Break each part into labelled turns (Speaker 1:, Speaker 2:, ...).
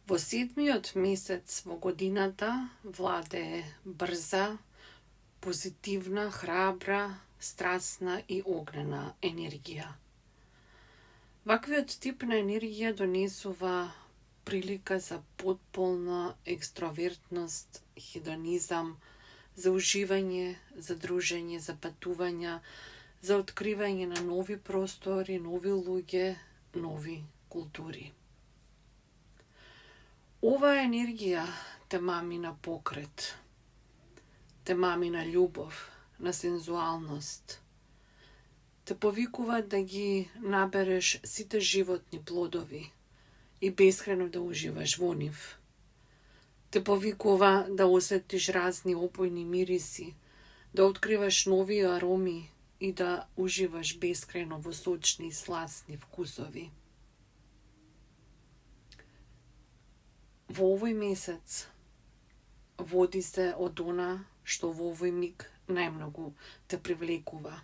Speaker 1: Во 7-миот месец во годината владее брза, позитивна, храбра, страстна и огнена енергија. Ваквиот тип на енергија донесува прилика за потполна екстровертност, хедонизам, за уживање, за дружење, за патувања, за откривање на нови простори, нови луѓе, нови култури. Оваа енергија те мами на покрет, те мами на љубов, на сензуалност, те повикува да ги набереш сите животни плодови и бескрајно да уживаш во нив. Те повикува да осетиш разни опојни мириси, да откриваш нови ароми и да уживаш бескрајно во сочни и сласни вкусови. Во овој месец води се од она што во овој миг најмногу те привлекува.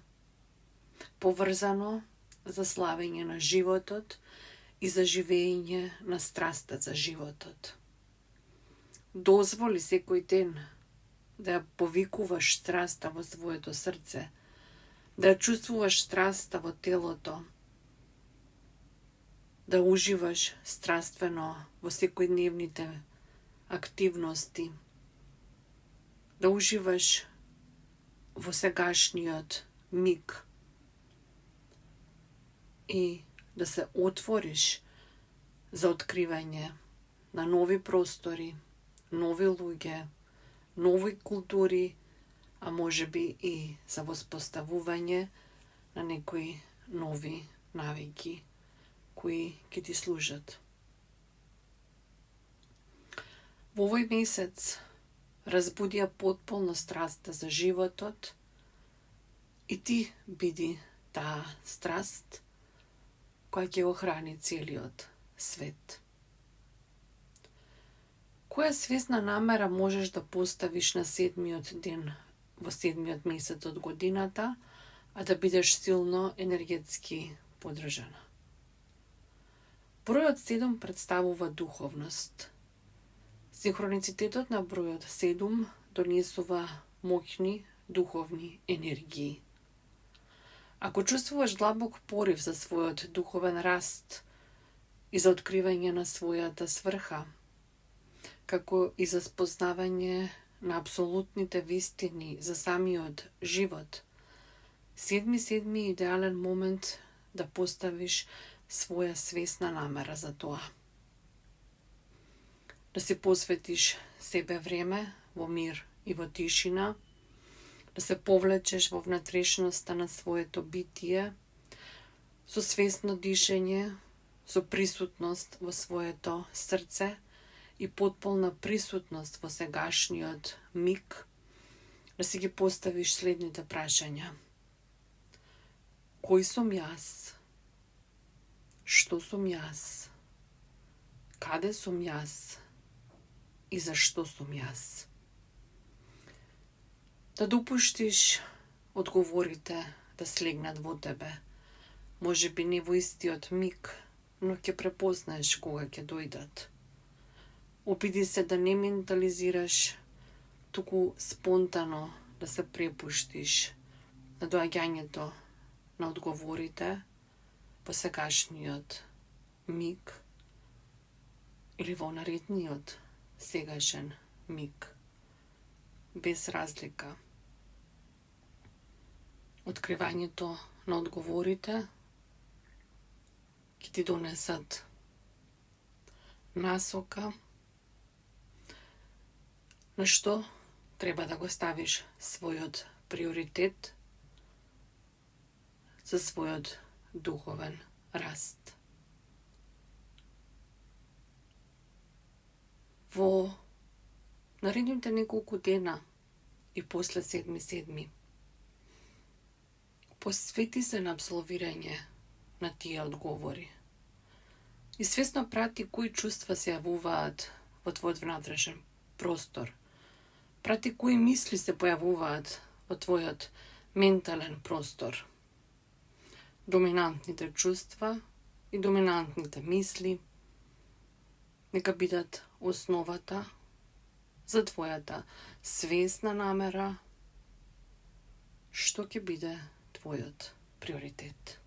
Speaker 1: Поврзано за славење на животот и за живење на страста за животот. Дозволи секој ден да ја повикуваш страста во своето срце, да ја чувствуваш страста во телото, да уживаш страствено во секојдневните активности, да уживаш во сегашниот миг и да се отвориш за откривање на нови простори, нови луѓе, нови култури, а можеби и за воспоставување на некои нови навики кои ќе ти служат. Во овој месец разбуди ја потполно страста за животот и ти биди таа страст која ќе го храни целиот свет. Која свесна намера можеш да поставиш на 7-миот ден во 7-миот месец од годината, а да бидеш силно енергетски поддржана? Бројот 7 представува духовност. Синхроницитетот на бројот 7 донесува моќни духовни енергии. Ако чувствуваш длабок порив за својот духовен раст и за откривање на својата сврха, како и за спознавање на апсолутните вистини за самиот живот, 7-7 е идеален момент да поставиш своја свесна намера за тоа. Да си посветиш себе време во мир и во тишина, да се повлечеш во внатрешноста на своето битие, со свесно дишење, со присутност во своето срце и потполна присутност во сегашниот миг, да си ги поставиш следните прашања. Кој сум јас? Што сум јас? Каде сум јас? И зашто сум јас? Да допуштиш одговорите да слегнат во тебе. Можеби не во истиот миг, но ќе препознаеш кога ќе дојдат. Обиди се да не ментализираш, туку спонтано да се препуштиш на доаѓањето на одговорите во сегашниот миг или во наредниот сегашен миг, без разлика. Откривањето на одговорите ќе ти донесат насока на што треба да го ставиш својот приоритет за својот духовен раст. Во наредните неколку дена и после 7-7 посвети се на абсолвирање на тие одговори и свесно прати кои чувства се јавуваат во твојот внатрешен простор. Прати кои мисли се појавуваат во твојот ментален простор. Доминантните чувства и доминантните мисли, нека бидат основата за твојата свесна намера што ќе биде твојот приоритет.